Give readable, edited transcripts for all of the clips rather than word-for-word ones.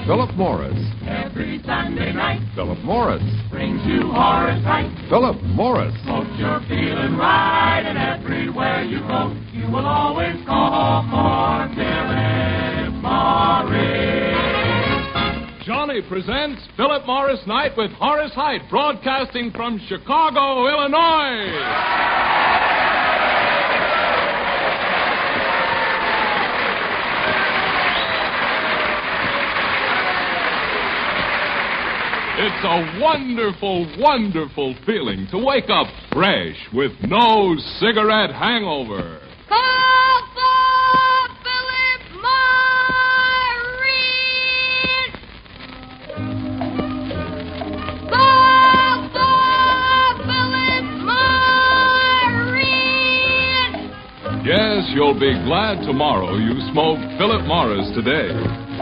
Philip Morris. Every Sunday night, Philip Morris. brings you Horace Height. Philip Morris. Hope you're feeling right, and everywhere you go, you will always call for Philip Morris. Johnny presents Philip Morris Night with Horace Height, broadcasting from Chicago, Illinois. It's a wonderful, wonderful feeling to wake up fresh with no cigarette hangover. Call for Philip Morris! Call for Philip Morris! Yes, you'll be glad tomorrow you smoked Philip Morris today.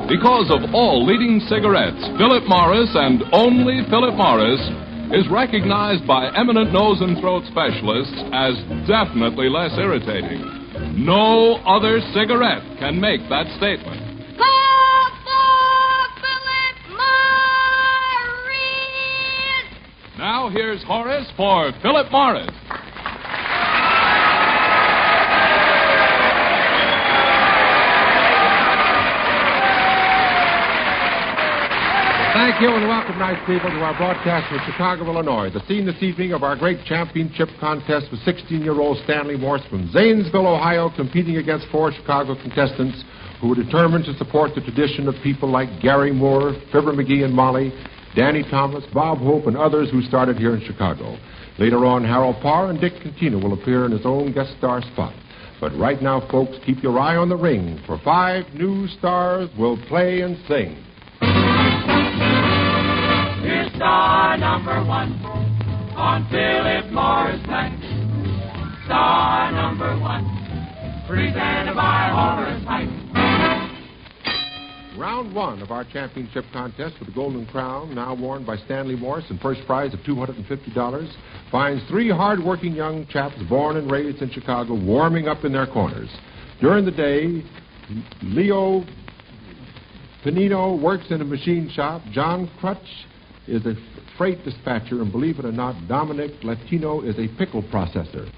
Because of all leading cigarettes, Philip Morris and only Philip Morris is recognized by eminent nose and throat specialists as definitely less irritating. No other cigarette can make that statement. Call for Philip Morris! Now here's Horace for Philip Morris. Thank you and welcome, nice people, to our broadcast from Chicago, Illinois. The scene this evening of our great championship contest was 16-year-old Stanley Morse from Zanesville, Ohio, competing against 4 Chicago contestants who were determined to support the tradition of people like Gary Moore, Fibber McGee and Molly, Danny Thomas, Bob Hope, and others who started here in Chicago. Later on, Harold Parr and Dick Contino will appear in his own guest star spot. But right now, folks, keep your eye on the ring, for 5 new stars will play and sing. Here's star number 1 on Philip Morris Night. Star number 1, presented by Horace Height. Round 1 of our championship contest for the Golden Crown, now worn by Stanley Morse, and first prize of $250, finds 3 hard-working young chaps born and raised in Chicago warming up in their corners. During the day, Leo Panino works in a machine shop. John Crutch is a freight dispatcher, and believe it or not, Dominic Latino is a pickle processor.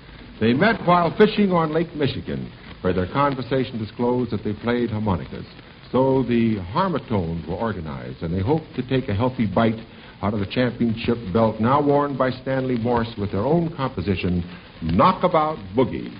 They met while fishing on Lake Michigan, where their conversation disclosed that they played harmonicas. So the Harmotones were organized, and they hoped to take a healthy bite out of the championship belt now worn by Stanley Morse with their own composition, Knockabout Boogie.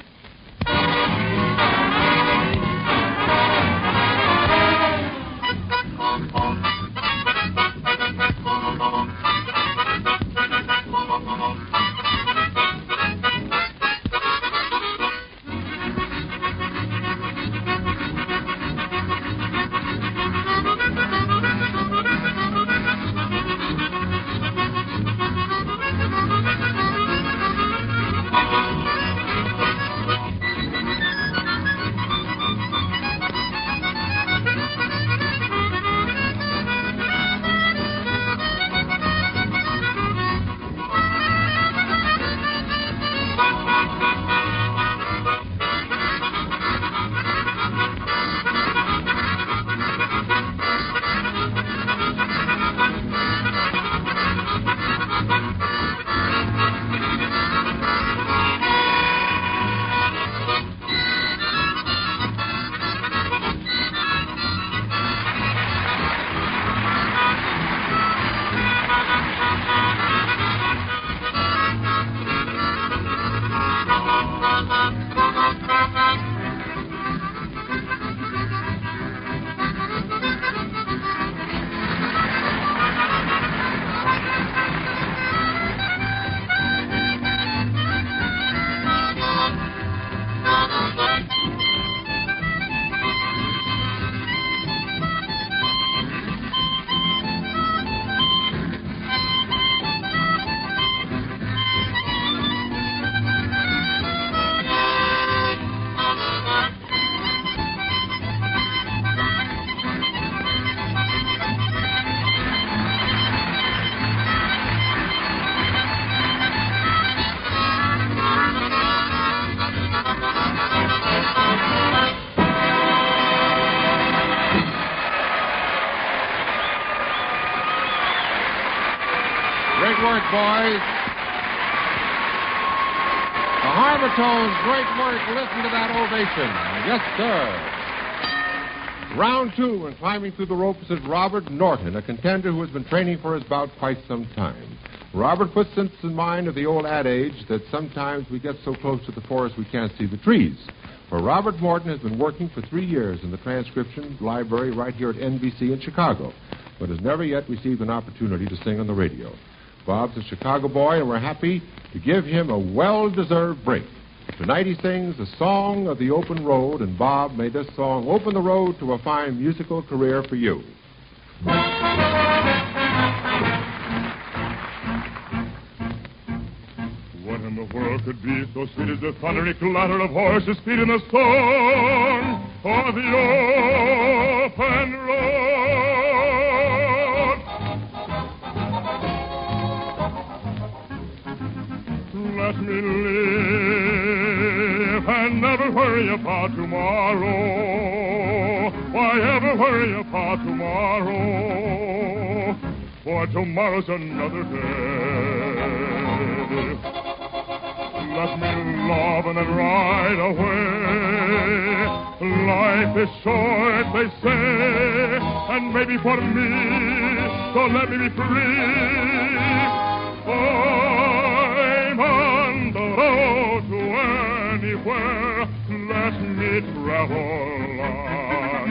work, boys. The Harbortones, great work. Listen to that ovation. Yes, sir. Round two, and climbing through the ropes is Robert Norton, a contender who has been training for his bout quite some time. Robert puts this in mind of the old adage that sometimes we get so close to the forest we can't see the trees. For Robert Morton has been working for 3 years in the transcription library right here at NBC in Chicago, but has never yet received an opportunity to sing on the radio. Bob's a Chicago boy, and we're happy to give him a well-deserved break. Tonight he sings the song of the open road, and Bob, may this song open the road to a fine musical career for you. What in the world could be so sweet as the thundery clatter of horses' feet in the song of the open road? Let me live and never worry about tomorrow. Why ever worry about tomorrow? For tomorrow's another day. Let me love and then ride away. Life is short, they say, and maybe for me, so let me be free. I'm on the road to anywhere. Let me travel on,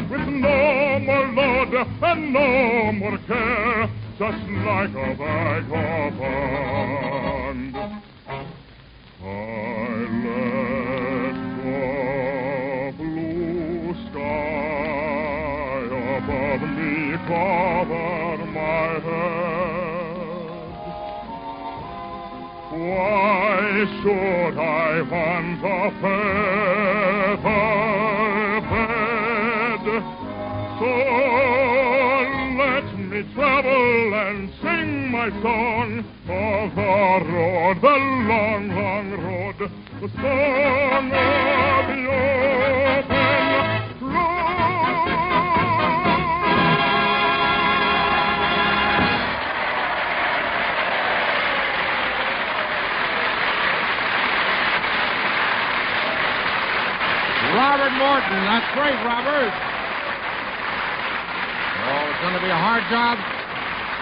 with no more load and no more care, just like a vagabond. I let the blue sky above me cover my head. Why should I want a feather bed? So let me travel and sing my song of the road, the long, long road, the song of the open road. Robert Morton, that's great, Robert. Oh, it's going to be a hard job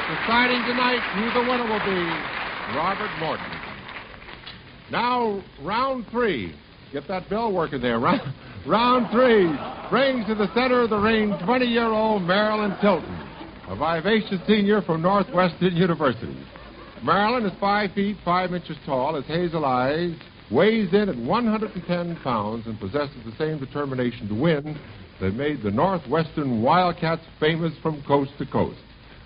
deciding tonight who the winner will be. Robert Morton. Now, round three. Get that bell working there. Round three brings to the center of the ring 20-year-old Marilyn Tilton, a vivacious senior from Northwestern University. Marilyn is 5 feet 5 inches tall, has hazel eyes, weighs in at 110 pounds, and possesses the same determination to win that made the Northwestern Wildcats famous from coast to coast.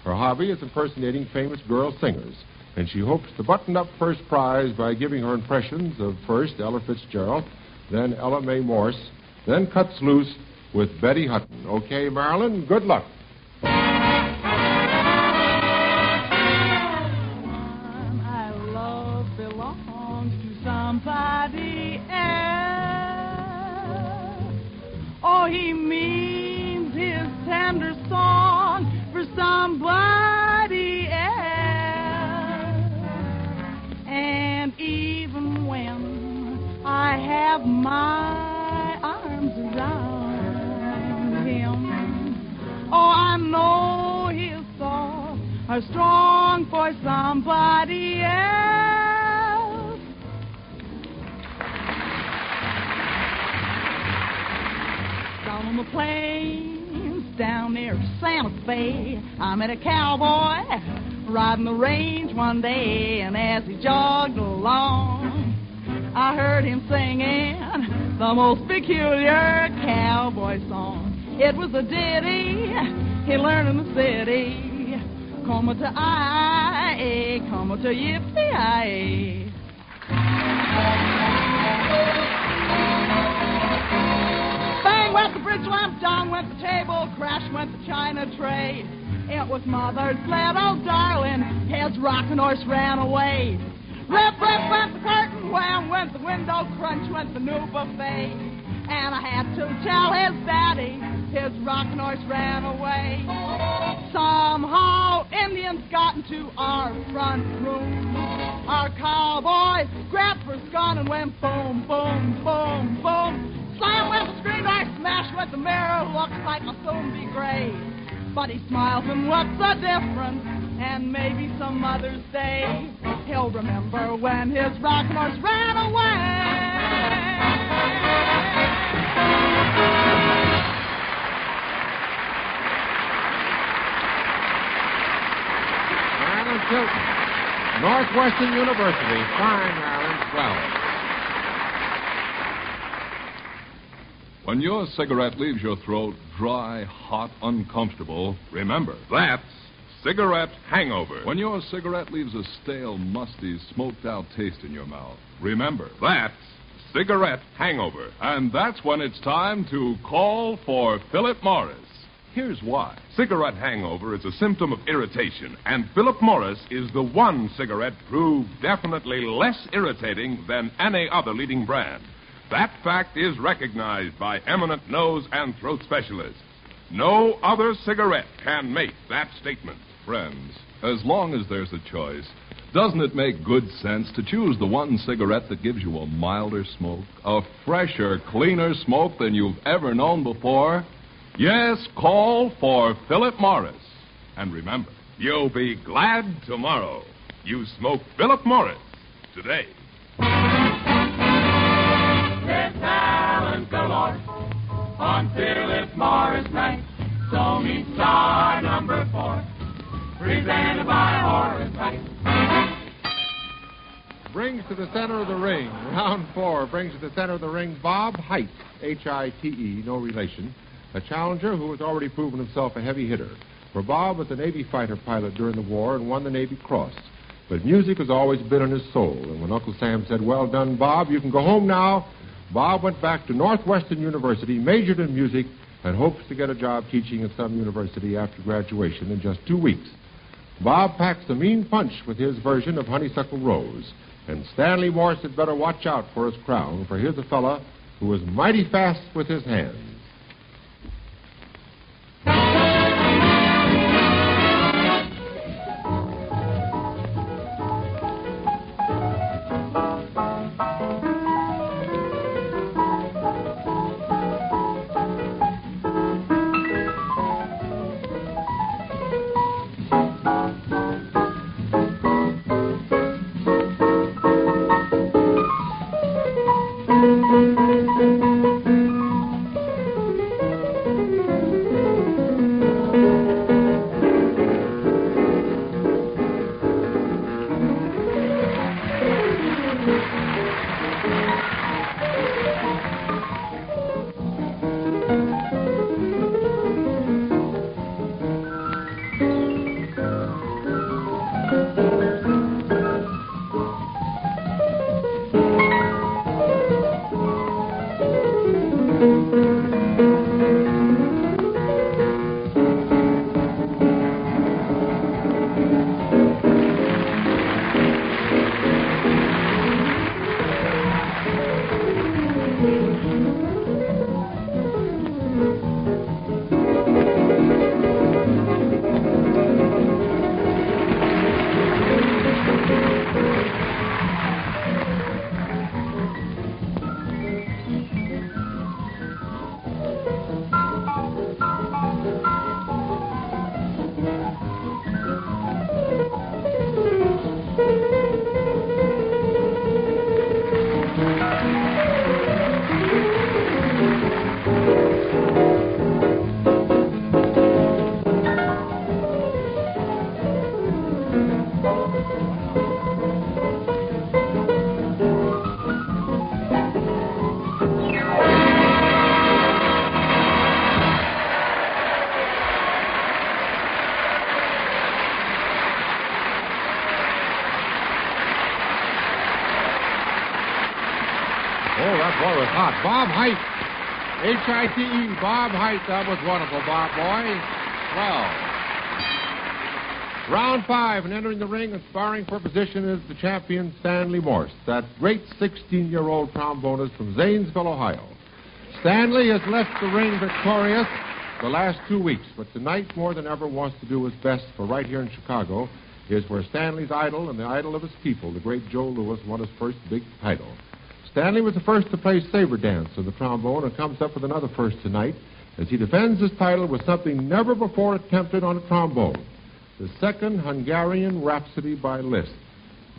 Her hobby is impersonating famous girl singers, and she hopes to button up first prize by giving her impressions of first Ella Fitzgerald, then Ella Mae Morse, then cuts loose with Betty Hutton. Okay, Marilyn, good luck. My love belongs to somebody else. Oh, he means his tender song for somebody else. And even when I have my arms around him, oh, I know his thoughts are strong for somebody else. Down on the plains, down near Santa Fe, I met a cowboy riding the range one day, and as he jogged along, I heard him singing the most peculiar cowboy song. It was a ditty he learned in the city. Come to I, come to yippee-yi-yi. Bang went the bridge lamp, down went the table, crash went the china tray. It was mother's sled, oh darling, his rocking horse ran away. Rip, rip went the curtain, wham went the window, crunch went the new buffet. And I had to tell his daddy his rocking horse ran away. Somehow Indians got into our front room. Our cowboy grabbed for his gun and went boom, boom, boom, boom. Slam went the screen door, smash went the mirror, looks like I'll soon be gray. But he smiles and what's the difference? And maybe some Mother's Day he'll remember when his rocking horse ran away. Marilyn Tilton, Northwestern University. Fine, Marilyn. Well. When your cigarette leaves your throat dry, hot, uncomfortable, remember, that's cigarette hangover. When your cigarette leaves a stale, musty, smoked-out taste in your mouth, remember, that's cigarette hangover. And that's when it's time to call for Philip Morris. Here's why. Cigarette hangover is a symptom of irritation, and Philip Morris is the one cigarette proved definitely less irritating than any other leading brand. That fact is recognized by eminent nose and throat specialists. No other cigarette can make that statement. Friends, as long as there's a choice, doesn't it make good sense to choose the one cigarette that gives you a milder smoke, a fresher, cleaner smoke than you've ever known before? Yes, call for Philip Morris. And remember, you'll be glad tomorrow you smoked Philip Morris today. There's talent galore on Philip Morris night. So meet star number 4, presented by Horace Height. Brings to the center of the ring, round 4, brings to the center of the ring Bob Hite, H-I-T-E, no relation, a challenger who has already proven himself a heavy hitter. For Bob was a Navy fighter pilot during the war and won the Navy Cross. But music has always been in his soul, and when Uncle Sam said, "Well done, Bob, you can go home now," Bob went back to Northwestern University, majored in music, and hopes to get a job teaching at some university after graduation in just 2 weeks. Bob packs a mean punch with his version of Honeysuckle Rose, and Stanley Morse had better watch out for his crown, for here's a fella who was mighty fast with his hands. Oh, that boy was hot. Bob Hite. H-I-T-E. Bob Hite. That was wonderful, Bob, boy. Well, round 5, and entering the ring and sparring for position is the champion Stanley Morse, that great 16-year-old trombonist from Zanesville, Ohio. Stanley has left the ring victorious the last 2 weeks, but tonight more than ever wants to do his best for right here in Chicago is where Stanley's idol and the idol of his people, the great Joe Louis, won his first big title. Stanley was the first to play Saber Dance on the trombone and comes up with another first tonight as he defends his title with something never before attempted on a trombone, the second Hungarian Rhapsody by Liszt.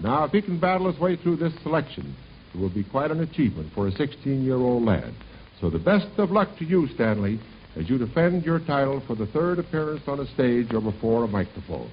Now, if he can battle his way through this selection, it will be quite an achievement for a 16-year-old lad. So the best of luck to you, Stanley, as you defend your title for the third appearance on a stage or before a microphone.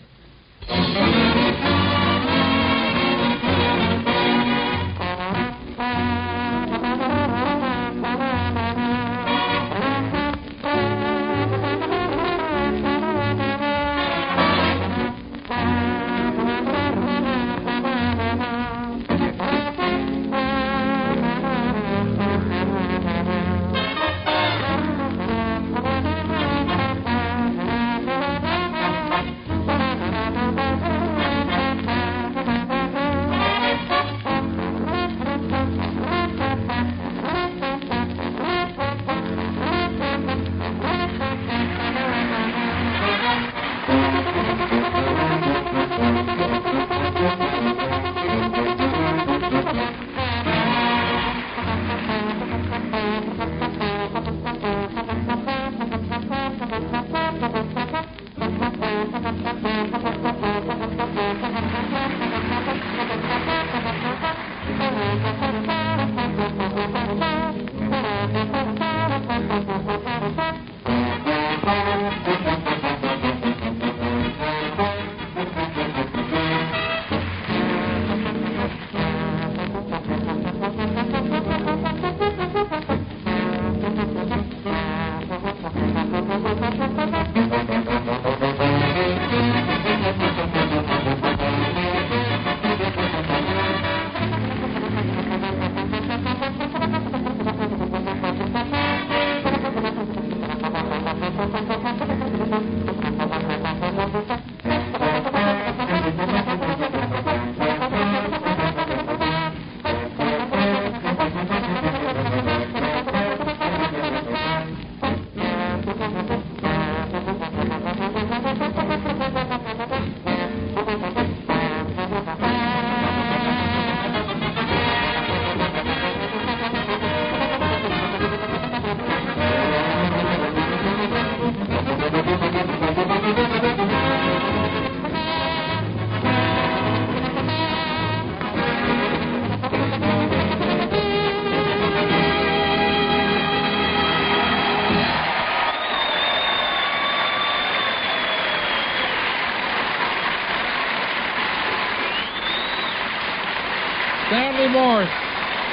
Stanley Morse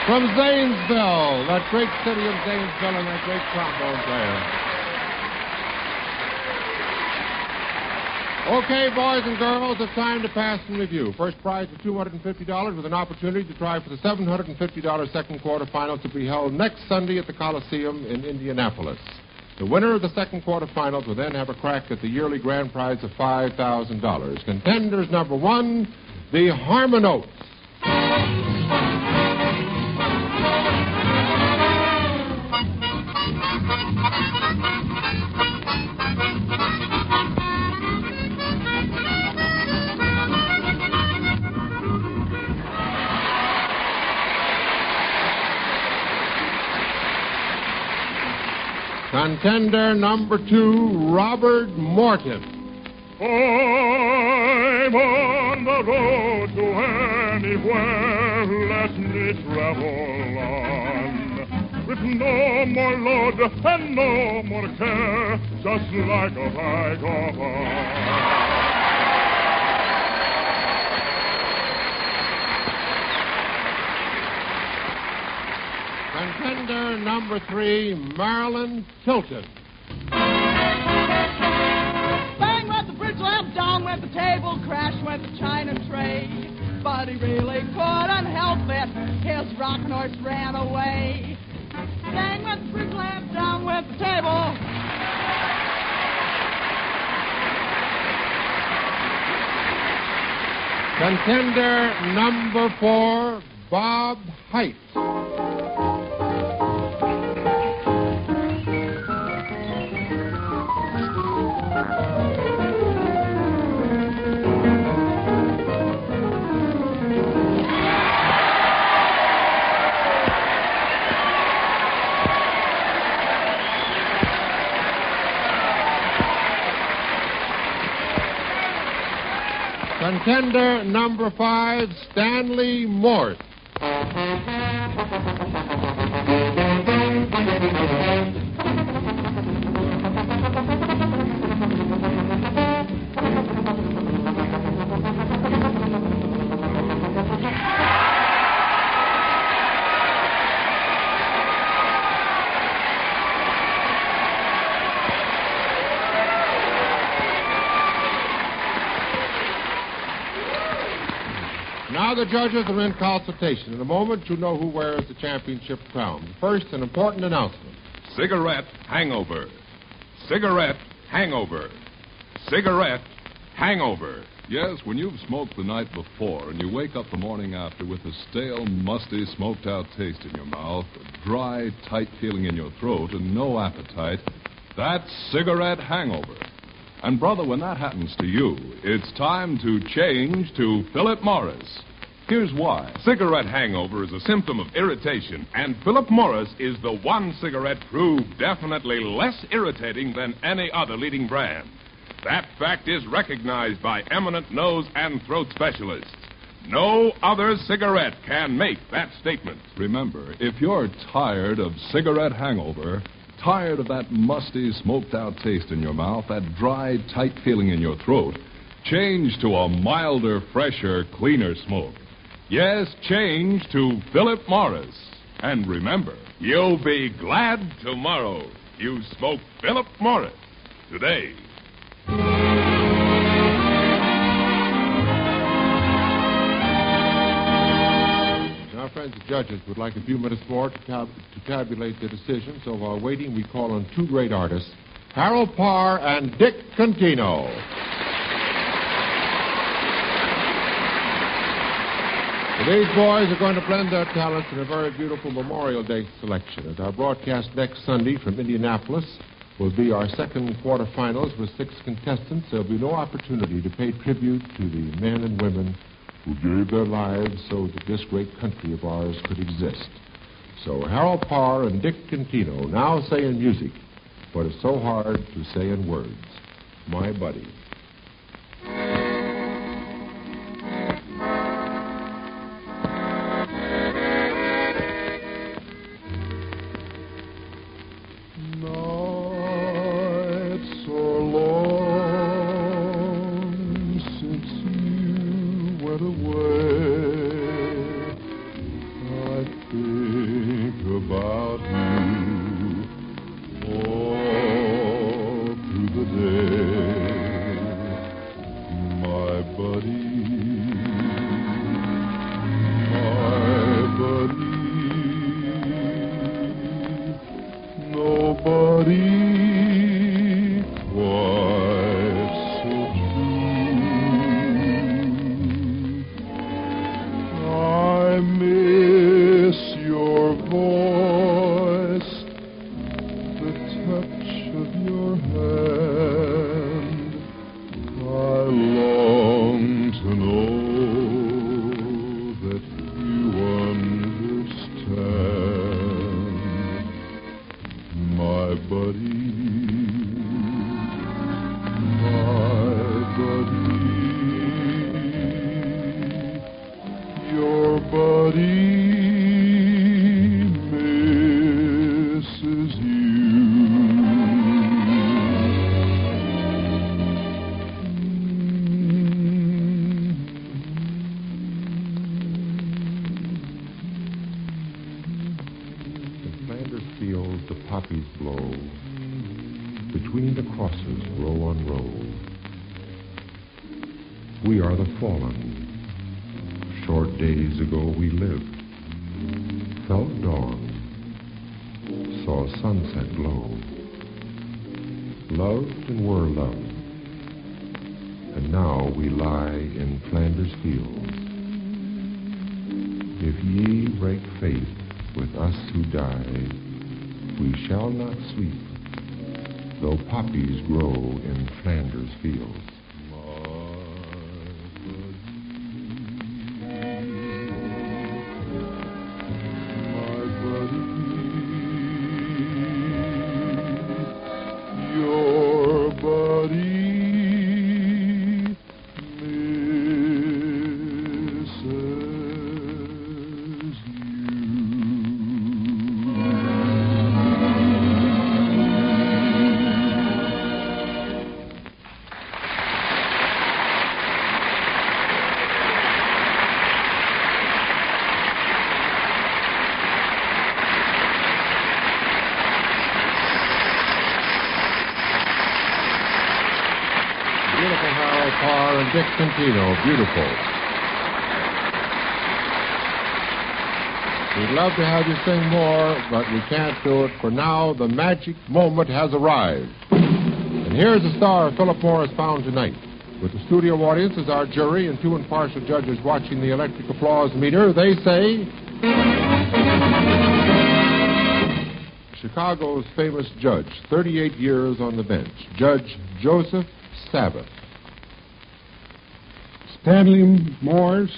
from Zanesville, that great city of Zanesville, and that great trombone player. Okay, boys and girls, it's time to pass and review. First prize of $250 with an opportunity to try for the $750 second quarterfinals to be held next Sunday at the Coliseum in Indianapolis. The winner of the second quarterfinals will then have a crack at the yearly grand prize of $5,000. Contenders number one, the Harmoniotes. Contender number two, Robert Morton. I'm on the road to anywhere, let me travel on. With no more load and no more care, just like a vagabond. Contender number three, Marilyn Tilton. Bang went the bridge lamp, down went the table, crash went the china tray. But he really couldn't help it, his rocking horse ran away. Bang went the bridge lamp, down went the table. Contender number four, Bob Height. Contender number 5, Stanley Morse. Now the judges are in consultation. In a moment, you'll know who wears the championship crown. First, an important announcement. Cigarette hangover. Cigarette hangover. Cigarette hangover. Yes, when you've smoked the night before and you wake up the morning after with a stale, musty, smoked-out taste in your mouth, a dry, tight feeling in your throat, and no appetite, that's cigarette hangover. And, brother, when that happens to you, it's time to change to Philip Morris. Here's why. Cigarette hangover is a symptom of irritation, and Philip Morris is the one cigarette proved definitely less irritating than any other leading brand. That fact is recognized by eminent nose and throat specialists. No other cigarette can make that statement. Remember, if you're tired of cigarette hangover, tired of that musty, smoked-out taste in your mouth, that dry, tight feeling in your throat, change to a milder, fresher, cleaner smoke. Yes, change to Philip Morris. And remember, you'll be glad tomorrow you smoked Philip Morris today. Now, friends, the judges would like a few minutes more to tabulate the decision. So while waiting, we call on two great artists, Harold Parr and Dick Contino. These boys are going to blend their talents in a very beautiful Memorial Day selection. As our broadcast next Sunday from Indianapolis will be our second quarterfinals with 6 contestants, there'll be no opportunity to pay tribute to the men and women who gave their lives so that this great country of ours could exist. So Harold Parr and Dick Contino now say in music what is so hard to say in words. My buddy. The poppies blow, between the crosses, row on row. We are the fallen. Short days ago we lived, felt dawn, saw sunset glow, loved and were loved, and now we lie in Flanders fields. If ye break faith with us who die, we shall not sleep, though poppies grow in Flanders fields. My buddy, your buddy misses wonderful Harold Parr and Dick Contino. Beautiful. We'd love to have you sing more, but we can't do it. For now, the magic moment has arrived. And here's the star Philip Morris found tonight. With the studio audience as our jury and two impartial judges watching the electric applause meter, they say, Chicago's famous judge, 38 years on the bench, Judge Joseph Sabbath. Stanley Morris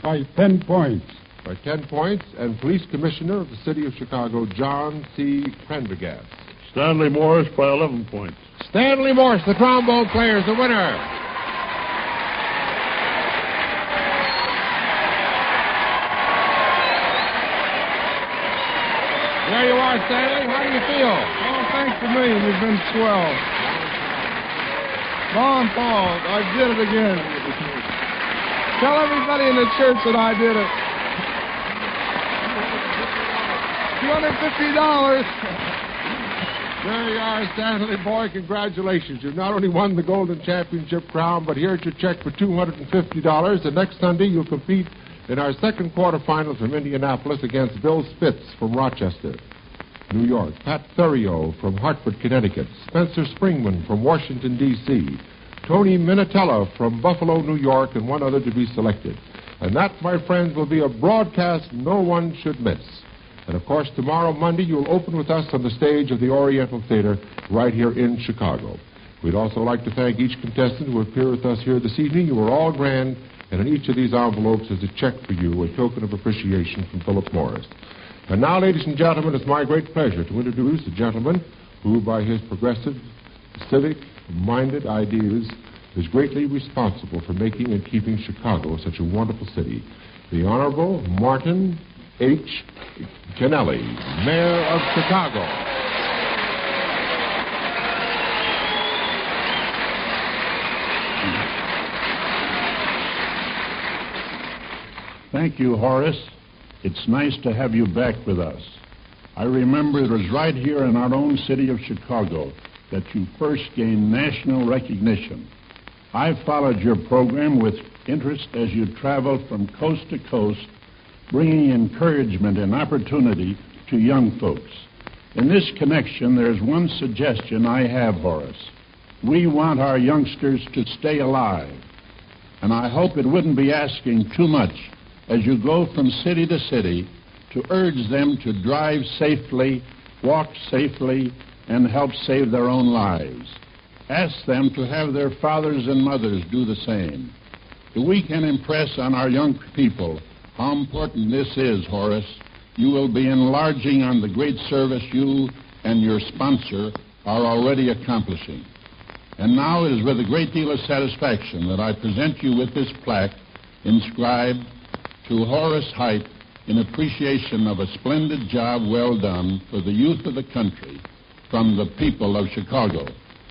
by 10 points. By 10 points, and Police Commissioner of the City of Chicago, John C. Prendergast. Stanley Morris by 11 points. Stanley Morris, the trombone player, is the winner. There you are, Stanley. How do you feel? Oh, thanks for me. You've been swell. Ron Paul, I did it again. Tell everybody in the church that I did it. $250. There you are, Stanley. Boy, congratulations. You've not only won the Golden Championship crown, but here's your check for $250. And next Sunday, you'll compete in our second quarterfinals from Indianapolis against Bill Spitz from Rochester, New York, Pat Theriot from Hartford, Connecticut, Spencer Springman from Washington, D.C., Tony Minatella from Buffalo, New York, and one other to be selected. And that, my friends, will be a broadcast no one should miss. And, of course, tomorrow, Monday, you'll open with us on the stage of the Oriental Theater right here in Chicago. We'd also like to thank each contestant who appeared with us here this evening. You were all grand, and in each of these envelopes is a check for you, a token of appreciation from Philip Morris. And now, ladies and gentlemen, it's my great pleasure to introduce a gentleman who, by his progressive, civic-minded ideas, is greatly responsible for making and keeping Chicago such a wonderful city. The Honorable Martin H. Kennelly, Mayor of Chicago. Thank you, Horace. It's nice to have you back with us. I remember it was right here in our own city of Chicago that you first gained national recognition. I followed your program with interest as you traveled from coast to coast, bringing encouragement and opportunity to young folks. In this connection, there's one suggestion I have, Horace. We want our youngsters to stay alive, and I hope it wouldn't be asking too much as you go from city to city to urge them to drive safely, walk safely, and help save their own lives. Ask them to have their fathers and mothers do the same. If we can impress on our young people how important this is, Horace, you will be enlarging on the great service you and your sponsor are already accomplishing. And now it is with a great deal of satisfaction that I present you with this plaque inscribed to Horace Heidt in appreciation of a splendid job well done for the youth of the country from the people of Chicago.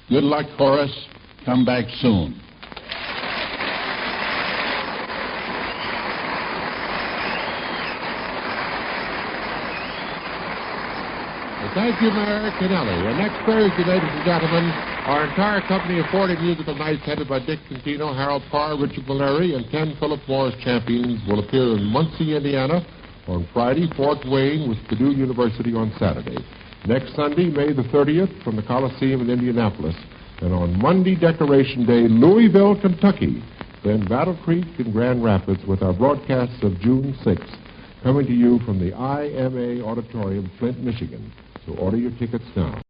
Good luck, Horace. Come back soon. Thank you, Mayor Kennelly. And next Thursday, ladies and gentlemen, our entire company of 40 musical nights headed by Dick Contino, Harold Parr, Richard Valeri, and 10 Philip Morris champions will appear in Muncie, Indiana on Friday, Fort Wayne with Purdue University on Saturday. Next Sunday, May the 30th, from the Coliseum in Indianapolis. And on Monday, Decoration Day, Louisville, Kentucky. Then Battle Creek and Grand Rapids with our broadcasts of June 6th, coming to you from the IMA Auditorium, Flint, Michigan. So order your tickets now.